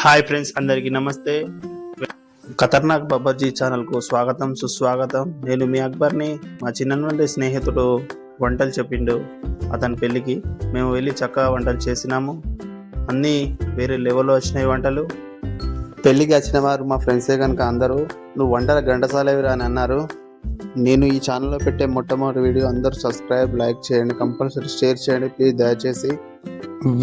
Hi friends, అందరికీ నమస్తే. ఖతర్నాక్ బాబాజీ ఛానల్కు స్వాగతం సుస్వాగతం. నేను మీ అక్బర్ని. మా చిన్ననాటి స్నేహితుడు వంటలు చెప్పిండు. అతని పెళ్ళికి మేము వెళ్ళి చక్కగా వంటలు చేసినాము. అన్నీ వేరే లెవెల్లో వచ్చినాయి వంటలు. పెళ్ళికి వచ్చిన వారు మా ఫ్రెండ్సే కనుక అందరూ నువ్వు వంటల ఘంటసాలవిరా అని అన్నారు. నేను ఈ ఛానల్లో పెట్టే మొట్టమొదటి వీడియో అందరూ సబ్స్క్రైబ్, లైక్ చేయండి, కంపల్సరీ షేర్ చేయండి ప్లీజ్. దయచేసి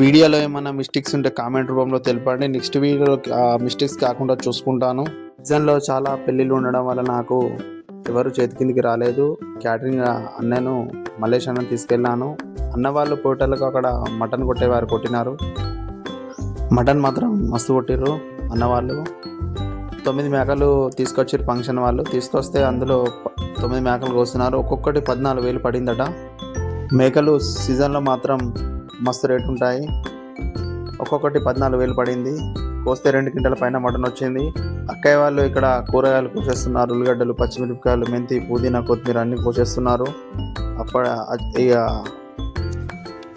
వీడియోలో ఏమైనా మిస్టేక్స్ ఉంటే కామెంట్ రూపంలో తెలపండి. నెక్స్ట్ వీడియోలో ఆ మిస్టేక్స్ కాకుండా చూసుకుంటాను. సీజన్లో చాలా పెళ్ళిళ్ళు ఉండడం వల్ల నాకు ఎవరు చేతి కిందికి రాలేదు. క్యాటరింగ్ అన్నను మలేష్ అన్న తీసుకెళ్ళాను. అన్న వాళ్ళు పోటలకు అక్కడ మటన్ కొట్టేవారు కొట్టినారు. మటన్ మాత్రం మస్తు కొట్టిర్రు అన్నవాళ్ళు. 9 మేకలు తీసుకొచ్చారు ఫంక్షన్ వాళ్ళు. తీసుకొస్తే అందులో 9 మేకలు కోస్తున్నారు. ఒక్కొక్కటి 14,000 పడిందట. మేకలు సీజన్లో మాత్రం మస్తు రేటు ఉంటాయి. ఒక్కొక్కటి 14,000 పడింది. కోస్తే 2 క్వింటాల పైన మటన్ వచ్చింది. అక్కయ్య వాళ్ళు ఇక్కడ కూరగాయలు కోసేస్తున్నారు. ఉల్లిగడ్డలు, పచ్చిమిరపకాయలు, మెంతి, పుదీనా, కొత్తిమీర అన్నీ కోసేస్తున్నారు. ఇక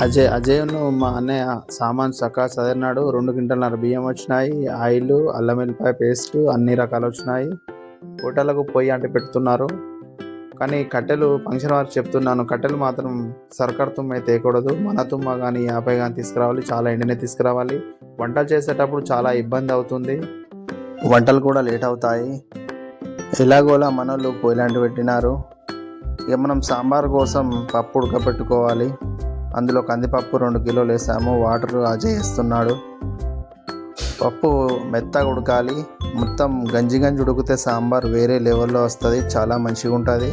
అజయ్ను మా అన్నయ్య సామాన్ చక్కగా చదివినాడు. 2 క్వింటాలన్నర బియ్యం వచ్చినాయి. ఆయిల్, అల్లం వెల్లిపాయ పేస్ట్ అన్ని రకాలు వచ్చినాయి. హోటళ్లకు పొయ్యి అంటి పెడుతున్నారు. కానీ కట్టెలు ఫంక్షన్ వారికి చెప్తున్నాను, కట్టెలు మాత్రం సర్కార్ తుమ్మ అయితే వేయకూడదు. మన తుమ్మ కానీ 50 కానీ తీసుకురావాలి. చాలా ఎండినే తీసుకురావాలి. వంటలు చేసేటప్పుడు చాలా ఇబ్బంది అవుతుంది. వంటలు కూడా లేట్ అవుతాయి. ఎలాగోలా మనోళ్ళు పొయ్యిలాంటి పెట్టినారు. ఇక మనం సాంబార్ కోసం పప్పు ఉడకబెట్టుకోవాలి. అందులో కందిపప్పు 2 కిలోలు వేసాము. వాటర్ అజయ్ వేస్తున్నాడు. పప్పు మెత్తగా ఉడకాలి. మొత్తం గంజి ఉడికితే సాంబార్ వేరే లెవెల్లో వస్తుంది. చాలా మంచిగా ఉంటుంది.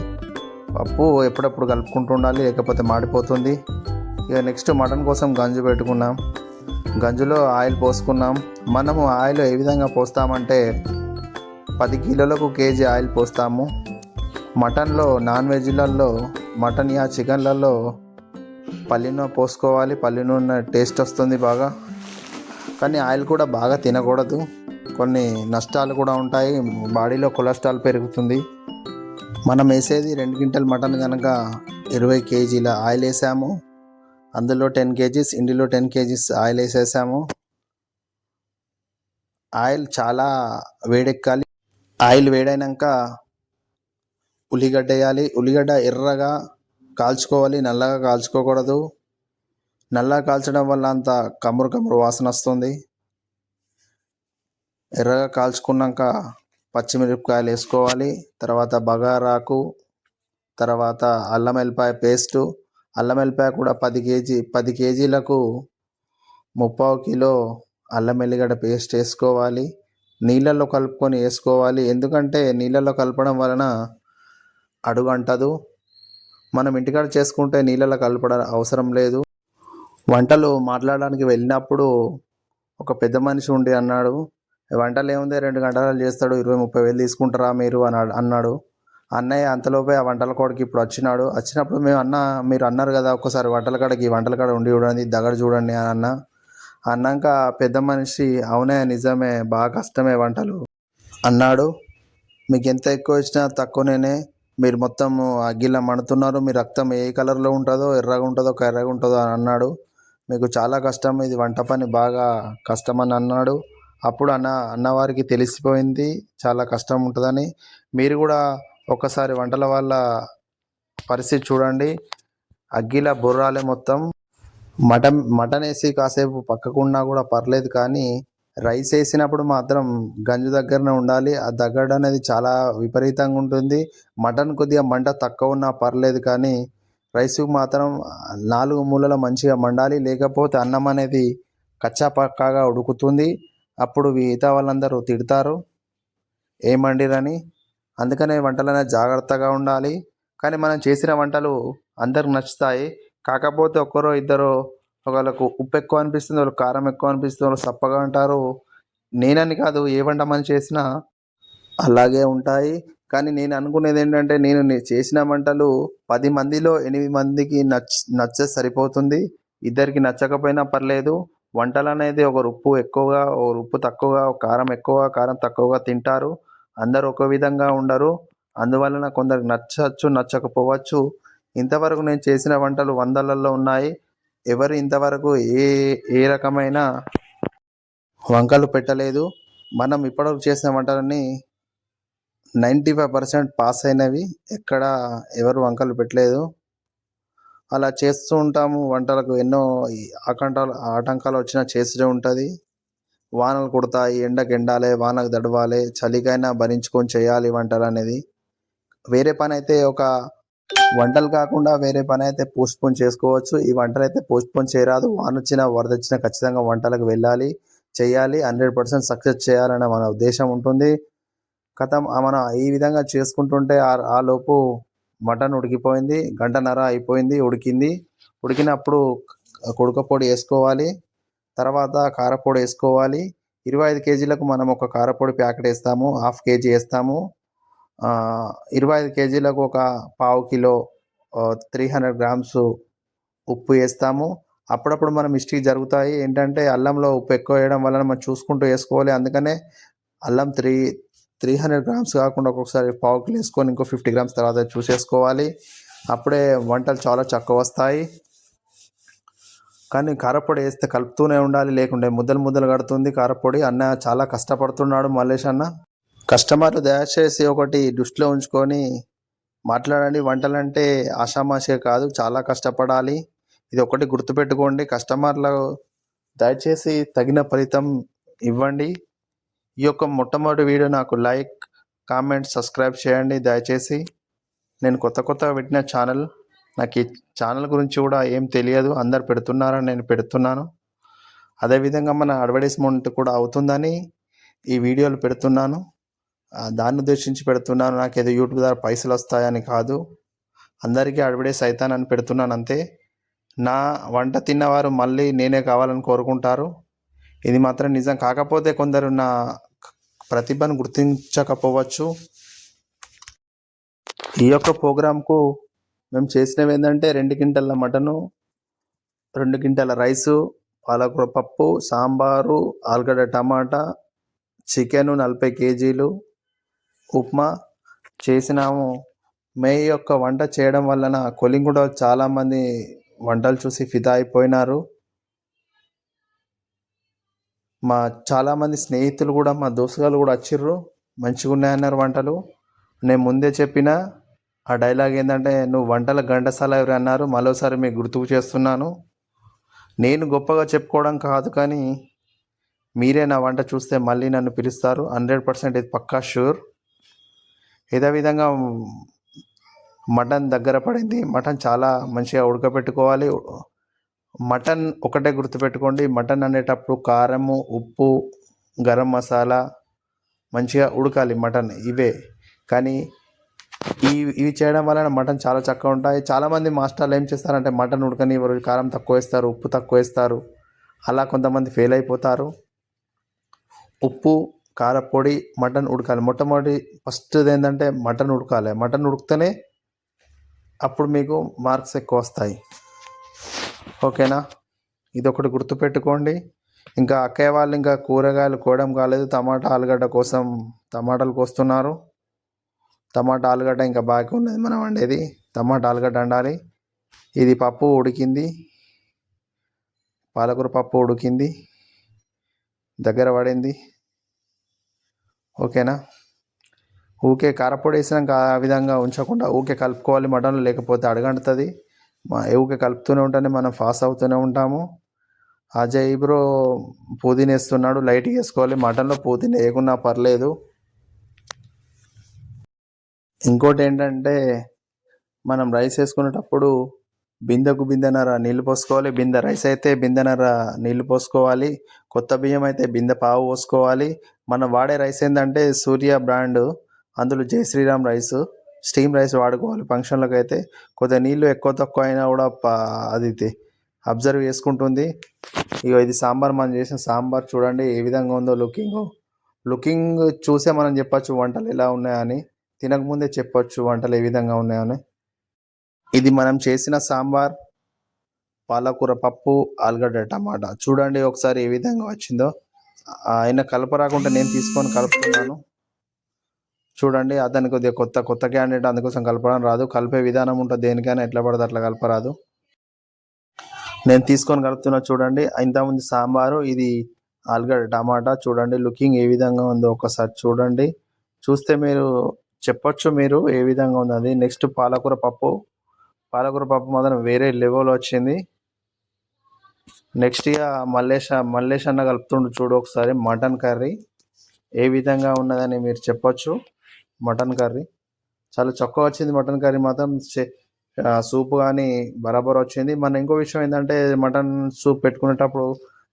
పప్పు ఎప్పుడప్పుడు కలుపుకుంటూ ఉండాలి, లేకపోతే మాడిపోతుంది. ఇక నెక్స్ట్ మటన్ కోసం గంజు పెట్టుకున్నాం. గంజులో ఆయిల్ పోసుకున్నాం. మనము ఆయిల్ ఏ విధంగా పోస్తామంటే 10 కిలోలకు కేజీ ఆయిల్ పోస్తాము. మటన్లో నాన్ వెజ్లలో మటన్ యా చికెన్లలో పల్లి నూనె పోసుకోవాలి. పల్లి నూనె టేస్ట్ వస్తుంది బాగా. కానీ ఆయిల్ కూడా బాగా తినకూడదు. కొన్ని నష్టాలు కూడా ఉంటాయి. బాడీలో కొలెస్ట్రాల్ పెరుగుతుంది. మనం వేసేది 2 క్వింటల్ మటన్ కనుక 20 కేజీల ఆయిల్ వేసాము. అందులో 10 కేజీస్, ఇండిలో 10 కేజీస్ ఆయిల్ వేసేసాము. ఆయిల్ చాలా వేడెక్కాలి. ఆయిల్ వేడైనాక ఉల్లిగడ్డ వేయాలి. ఉల్లిగడ్డ ఎర్రగా కాల్చుకోవాలి, నల్లగా కాల్చుకోకూడదు. నల్లగా కాల్చడం వల్ల అంత కమురు వాసన వస్తుంది. ఎర్రగా కాల్చుకున్నాక పచ్చిమిరపకాయలు వేసుకోవాలి. తర్వాత బగారాకు, తర్వాత అల్లం వెల్లిపాయ పేస్టు. అల్లం వెల్లిపాయ కూడా 10 కేజీలకు 3/4 కిలో అల్లం వెల్లిగడ్డ పేస్ట్ వేసుకోవాలి. నీళ్ళల్లో కలుపుకొని వేసుకోవాలి. ఎందుకంటే నీళ్ళల్లో కలపడం వలన అడుగు అంటదు. మనం ఇంటికాడ చేసుకుంటే నీళ్ళలో కలపడం అవసరం లేదు. వంటలు మాట్లాడడానికి వెళ్ళినప్పుడు ఒక పెద్ద మనిషి ఉండి అన్నాడు, వంటలు ఏముంది 2 గంటలు చేస్తాడు, 20-30 వేలు తీసుకుంటారా మీరు అన్నాడు. అన్నయ్య అంతలోపే ఆ వంటల కాడికి ఇప్పుడు వచ్చినప్పుడు మీరు అన్నారు కదా ఒక్కసారి వంటల కాడ ఉండి చూడండి, దగ్గర చూడండి అని అన్నాక పెద్ద మనిషి అవునే నిజమే, బాగా కష్టమే వంటలు అన్నాడు. మీకు ఎంత ఎక్కువ ఇచ్చినా తక్కువనే. మీరు మొత్తం అగ్గిలా మండుతున్నారు. మీ రక్తం ఏ కలర్లో ఉంటుందో, ఎర్రగా ఉంటుందో కర్రగా ఉంటుందో అని అన్నాడు. మీకు చాలా కష్టం, ఇది వంట పని బాగా కష్టం అని అన్నాడు. అప్పుడు అన్నవారికి తెలిసిపోయింది చాలా కష్టం ఉంటుందని. మీరు కూడా ఒకసారి వంటల వాళ్ళ పరిస్థితి చూడండి. అగ్గిలా బుర్రాలే మొత్తం. మటన్ వేసి కాసేపు పక్కకున్నా కూడా పర్లేదు, కానీ రైస్ వేసినప్పుడు మాత్రం గంజు దగ్గరనే ఉండాలి. ఆ దగ్గర అనేది చాలా విపరీతంగా ఉంటుంది. మటన్ కొద్దిగా మంట తక్కువ ఉన్నా పర్లేదు, కానీ రైస్కు మాత్రం 4 మూలల మంచిగా మండాలి. లేకపోతే అన్నం అనేది కచ్చా పక్కాగా ఉడుకుతుంది. అప్పుడు మిగతా వాళ్ళందరూ తిడతారు ఏమండిరని. అందుకనే వంటలు అనేది జాగ్రత్తగా ఉండాలి. కానీ మనం చేసిన వంటలు అందరికి నచ్చుతాయి. కాకపోతే ఒక్కరో ఇద్దరు, ఒకళ్ళకు ఉప్పు ఎక్కువ అనిపిస్తుంది, వాళ్ళకి కారం ఎక్కువ అనిపిస్తుంది, వాళ్ళు సప్పగా అంటారు. నేనని కాదు, ఏ వంట మనం చేసినా అలాగే ఉంటాయి. కానీ నేను అనుకునేది ఏంటంటే, నేను చేసిన వంటలు 10 మందిలో 8 మందికి నచ్చే సరిపోతుంది. ఇద్దరికి నచ్చకపోయినా పర్లేదు. వంటలు అనేది ఒకరు ఉప్పు ఎక్కువగా, ఒకరు ఉప్పు తక్కువగా, కారం ఎక్కువ, కారం తక్కువగా తింటారు. అందరూ ఒక విధంగా ఉండరు. అందువలన కొందరికి నచ్చచ్చు, నచ్చకపోవచ్చు. ఇంతవరకు నేను చేసిన వంటలు 100లలో ఉన్నాయి. ఎవరు ఇంతవరకు ఏ రకమైన వంకలు పెట్టలేదు. మనం ఇప్పటివరకు చేసిన వంటలన్నీ 95% పాస్ అయినవి. ఎక్కడ ఎవరు వంకలు పెట్టలేదు. అలా చేస్తూ ఉంటాము. వంటలకు ఎన్నో ఈ ఆటంకాలు వచ్చినా చేస్తూనే ఉంటుంది. వానలు కుడతాయి, ఎండకు ఎండాలి, వానకు తడవాలి, చలికైనా భరించుకొని చేయాలి వంటలు అనేది. వేరే పని అయితే వంటలు కాకుండా వేరే పని అయితే పోస్ట్పోన్ చేసుకోవచ్చు. ఈ వంటలు అయితే పోస్ట్పోన్ చేయరాదు. వాన వచ్చినా వరద వచ్చినా ఖచ్చితంగా వంటలకు వెళ్ళాలి, చేయాలి. 100% సక్సెస్ చేయాలనే మన ఉద్దేశం ఉంటుంది. మనం ఈ విధంగా చేసుకుంటుంటే ఆ లోపు మటన్ ఉడికిపోయింది. గంటన్నర అయిపోయింది, ఉడికింది. ఉడికినప్పుడు కుడకపొడి వేసుకోవాలి. తర్వాత కారపొడి వేసుకోవాలి. 25 కేజీలకు మనం ఒక కారపొడి ప్యాకెట్ వేస్తాము, 1/2 కేజీ వేస్తాము. 25 కేజీలకు ఒక పావు కిలో 300 గ్రామ్స్ ఉప్పు వేస్తాము. అప్పుడప్పుడు మన మిస్టేక్ జరుగుతాయి. ఏంటంటే అల్లంలో ఉప్పు ఎక్కువ వేయడం వలన మనం చూసుకుంటూ వేసుకోవాలి. అందుకనే అల్లం 300 గ్రామ్స్ కాకుండా ఒక్కొక్కసారి పావు కిలో వేసుకొని ఇంకో 50 గ్రామ్స్ తర్వాత చూసేసుకోవాలి. అప్పుడే వంటలు చాలా చక్కగా వస్తాయి. కానీ కారపొడి వేస్తే కలుపుతూనే ఉండాలి, లేకుంటే ముద్దలు కడుతుంది కారపొడి. అన్న చాలా కష్టపడుతున్నాడు మల్లేష్ అన్న. కస్టమర్లు దయచేసి ఒకటి దృష్టిలో ఉంచుకొని మాట్లాడండి. వంటలంటే ఆషామాషే కాదు, చాలా కష్టపడాలి. ఇది ఒకటి గుర్తుపెట్టుకోండి. కస్టమర్లు దయచేసి తగిన ఫలితం ఇవ్వండి. ఈ యొక్క మొట్టమొదటి వీడియో నాకు లైక్, కామెంట్, సబ్స్క్రైబ్ చేయండి దయచేసి. నేను కొత్తగా పెట్టిన ఛానల్. నాకు ఈ ఛానల్ గురించి కూడా ఏం తెలియదు, అందరు పెడుతున్నారని నేను పెడుతున్నాను. అదేవిధంగా మన అడ్వర్టైజ్మెంట్ కూడా అవుతుందని ఈ వీడియోలు పెడుతున్నాను. దాన్ని ఉద్దేశించి పెడుతున్నాను. నాకు ఏదో యూట్యూబ్ ద్వారా పైసలు వస్తాయని కాదు, అందరికీ అడ్వర్టైజ్ అవుతానని పెడుతున్నాను అంతే. నా వంట తిన్నవారు మళ్ళీ నేనే కావాలని కోరుకుంటారు. ఇది మాత్రం నిజం. కాకపోతే కొందరు నా ప్రతిభను గుర్తించకపోవచ్చు. ఈ యొక్క ప్రోగ్రాంకు మేము చేసినవి ఏంటంటే 2 గింటల మటను, 2 గింటల రైసు, పాలకూర పప్పు, సాంబారు, ఆలుగడ్డ టమాటా, చికెను 40 కేజీలు, ఉప్మా చేసినాము. మే యొక్క వంట చేయడం వలన కొలింగ్ కూడా చాలామంది వంటలు చూసి ఫిదా అయిపోయినారు. మా చాలామంది స్నేహితులు కూడా, మా దోస్తుగాలు కూడా వచ్చిర్రు, మంచిగా ఉన్నాయన్నారు వంటలు. నేను ముందే చెప్పిన ఆ డైలాగ్ ఏంటంటే, నువ్వు వంటల ఘంటసాల ఎవరు అన్నారు. మరోసారి మీకు గుర్తుకు చేస్తున్నాను. నేను గొప్పగా చెప్పుకోవడం కాదు, కానీ మీరే నా వంట చూస్తే మళ్ళీ నన్ను పిలుస్తారు. 100% ఇది పక్కా షూర్. ఇదే విధంగా మటన్ దగ్గర పడింది. మటన్ చాలా మంచిగా ఉడకబెట్టుకోవాలి. మటన్ ఒకటే గుర్తుపెట్టుకోండి, మటన్ అనేటప్పుడు కారము, ఉప్పు, గరం మసాలా మంచిగా ఉడకాలి మటన్. ఇవే కానీ ఇవి చేయడం వలన మటన్ చాలా చక్కగా ఉంటాయి. చాలామంది మాస్టర్లు ఏం చేస్తారంటే మటన్ ఉడకనివ్వరు, కారం తక్కువ వేస్తారు, ఉప్పు తక్కువ వేస్తారు. అలా కొంతమంది ఫెయిల్ అయిపోతారు. ఉప్పు, కారపొడి, మటన్ ఉడకాలి. మొట్టమొదటి ఫస్ట్ది ఏంటంటే మటన్ ఉడకాలి. మటన్ ఉడికితేనే అప్పుడు మీకు మార్క్స్ ఎక్కువ వస్తాయి. ఓకేనా? ఇది ఒకటి గుర్తుపెట్టుకోండి. ఇంకా అక్కయ్య వాళ్ళు ఇంకా కూరగాయలు కోయడం కాలేదు. ఆలుగడ్డ కోసం టమాటాలు కోస్తున్నారు. టమాటా ఆలుగడ్డ ఇంకా బాగా ఉన్నది మనం వండేది. టమాటా ఆలుగడ్డ వండాలి. ఇది పప్పు ఉడికింది, పాలకూర పప్పు ఉడికింది, దగ్గర పడింది. ఓకేనా? ఊకే కారపొడి వేసినాక ఆ విధంగా ఉంచకుండా ఊకే కలుపుకోవాలి మటన్లో, లేకపోతే అడగంటుతుంది. ఊకే కలుపుతూనే ఉంటేనే మనం ఫాస్ట్ అవుతూనే ఉంటాము. అజయ్ బ్రో పుదీనా వేస్తున్నాడు, లైట్గా వేసుకోవాలి. మటన్లో పుదీనా వేయకున్నా పర్లేదు. ఇంకోటి ఏంటంటే, మనం రైస్ వేసుకునేటప్పుడు బిందెన్నర నీళ్ళు పోసుకోవాలి. బిందె రైస్ అయితే బిందెన్నర నీళ్ళు పోసుకోవాలి. కొత్త బియ్యం అయితే బిందె పావు పోసుకోవాలి. మనం వాడే రైస్ ఏంటంటే సూర్య బ్రాండ్, అందులో జై శ్రీరామ్ రైస్, స్టీమ్ రైస్ వాడుకోవాలి. ఫంక్షన్లకు అయితే కొద్దిగా నీళ్ళు ఎక్కువ తక్కువ అయినా కూడా అది అబ్జర్వ్ చేసుకుంటుంది. ఇక ఇది సాంబార్, మనం చేసిన సాంబార్ చూడండి ఏ విధంగా ఉందో. లుకింగ్ చూసే మనం చెప్పచ్చు వంటలు ఎలా ఉన్నాయని, తినకముందే చెప్పొచ్చు వంటలు ఏ విధంగా ఉన్నాయని. ఇది మనం చేసిన సాంబార్, పాలకూర పప్పు, ఆలుగడ్డ టమాటా చూడండి ఒకసారి ఏ విధంగా వచ్చిందో. ఆయన కలపరాకుంటే నేను తీసుకొని కలుపుతున్నాను. చూడండి, అతనికి కొద్దిగా కొత్త క్యాండిడేట్, అందుకోసం కలపడం రాదు. కలిపే విధానం ఉంటుంది దేనికైనా, ఎట్లా పడితే అట్లా కలపరాదు. నేను తీసుకొని కలుపుతున్నా చూడండి. ఇంతకుముందు సాంబారు, ఇది ఆలుగడ్డ టమాటా చూడండి లుకింగ్ ఏ విధంగా ఉందో ఒకసారి చూడండి. చూస్తే మీరు చెప్పొచ్చు మీరు ఏ విధంగా ఉందది. నెక్స్ట్ పాలకూర పప్పు. పాలకూర పప్పు మాత్రం వేరే లెవెల్ వచ్చింది. నెక్స్ట్ ఇక మల్లేష్ అన్న కలుపుతుండు చూడు ఒకసారి మటన్ కర్రీ ఏ విధంగా ఉన్నదని మీరు చెప్పొచ్చు. మటన్ కర్రీ చాలా చక్కగా వచ్చింది. మటన్ కర్రీ మాత్రం సూప్ కానీ బరాబర్ వచ్చింది. మన ఇంకో విషయం ఏంటంటే మటన్ సూప్ పెట్టుకునేటప్పుడు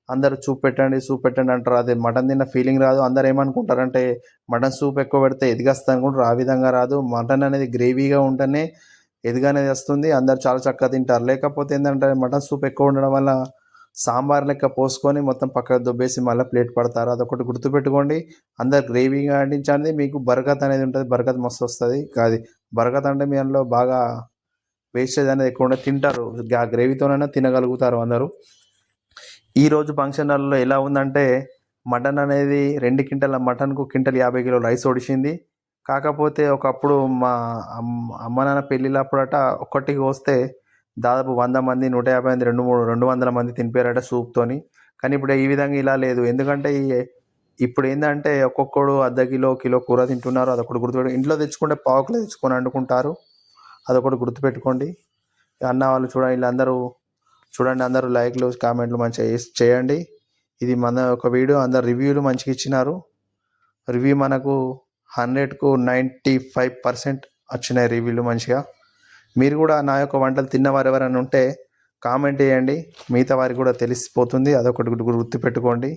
అందరూ సూప్ పెట్టండి అంటారు. అది మటన్ తిన్న ఫీలింగ్ రాదు. అందరు ఏమనుకుంటారంటే మటన్ సూప్ ఎక్కువ పెడితే ఎదిగేస్తుంది అనుకుంటారు. ఆ విధంగా రాదు. మటన్ అనేది గ్రేవీగా ఉంటేనే ఎదిగనేది వస్తుంది. అందరు చాలా చక్కగా తింటారు. లేకపోతే ఏంటంటే మటన్ సూప్ ఎక్కువ ఉండడం వల్ల సాంబార్ లెక్క పోసుకొని మొత్తం పక్కకు దొబ్బేసి మళ్ళీ ప్లేట్ పడతారు. అదొకటి గుర్తుపెట్టుకోండి. అందరు గ్రేవీగా అందించండి, మీకు బరకత్ అనేది ఉంటుంది. బరకత్ మస్తు వస్తుంది. కాదు బరకత్ అంటే మీ అందులో బాగా వేస్టేజ్ అనేది ఎక్కువ ఉండే తింటారు. ఆ గ్రేవీతోనైనా తినగలుగుతారు అందరూ. ఈరోజు ఫంక్షన్ హాల్లో ఎలా ఉందంటే మటన్ అనేది 2 క్వింటాల మటన్కు క్వింటల్ 50 కిలోల రైస్ ఒడిచింది. కాకపోతే ఒకప్పుడు మా అమ్మ నాన్న పెళ్ళిళ్ళప్పుడట ఒక్కటికి వస్తే దాదాపు 100 మంది 150 మంది 200 మంది తినిపోయారట సూప్తోని. కానీ ఇప్పుడు ఈ విధంగా ఇలా లేదు. ఎందుకంటే ఇప్పుడు ఏంటంటే ఒక్కొక్కడు అర్ధ కిలో కూర తింటున్నారు. అదొకటి గుర్తుపెట్టు. ఇంట్లో తెచ్చుకుంటే పావు కిలో తెచ్చుకొని వండుకుంటారు. అదొకటి గుర్తుపెట్టుకోండి. అన్న వాళ్ళు చూడండి వీళ్ళందరూ చూడండి, అందరూ లైక్లు కామెంట్లు మంచిగా చేయండి. ఇది మన ఒక వీడియో. అందరు రివ్యూలు మంచిగా ఇచ్చినారు. రివ్యూ మనకు 100కు 95% వచ్చినాయి రివ్యూలు మంచిగా. మీరు కూడా నా యొక్క వంటలు తిన్నవారు ఎవరైనా ఉంటే కామెంట్ చేయండి, మిగతా వారికి కూడా తెలిసిపోతుంది. అదొకటి గుర్తుపెట్టుకోండి.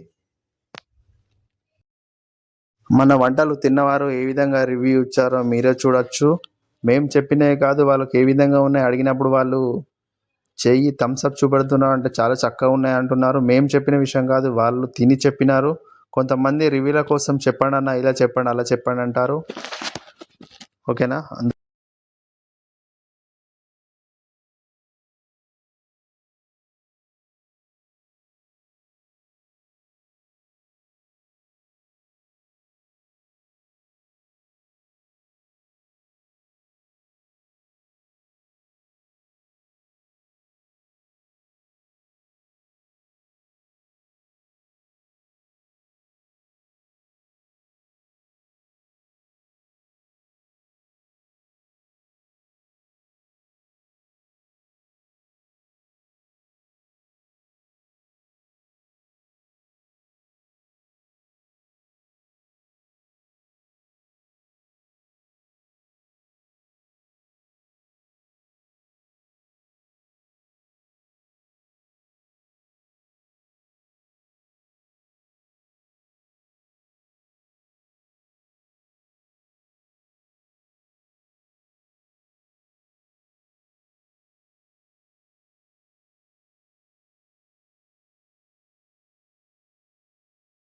మన వంటలు తిన్నవారు ఏ విధంగా రివ్యూ ఇచ్చారో మీరే చూడొచ్చు. మేము చెప్పినవి కాదు, వాళ్ళకి ఏ విధంగా ఉన్నాయి అడిగినప్పుడు వాళ్ళు చెయ్యి థమ్స్అప్ చూపెడుతున్నారు అంటే చాలా చక్కగా ఉన్నాయి అంటున్నారు. మేము చెప్పిన విషయం కాదు, వాళ్ళు తిని చెప్పినారు. కొంతమంది రివ్యూల కోసం చెప్పండి అన్న, ఇలా చెప్పండి అలా చెప్పండి అంటారు. ఓకేనా?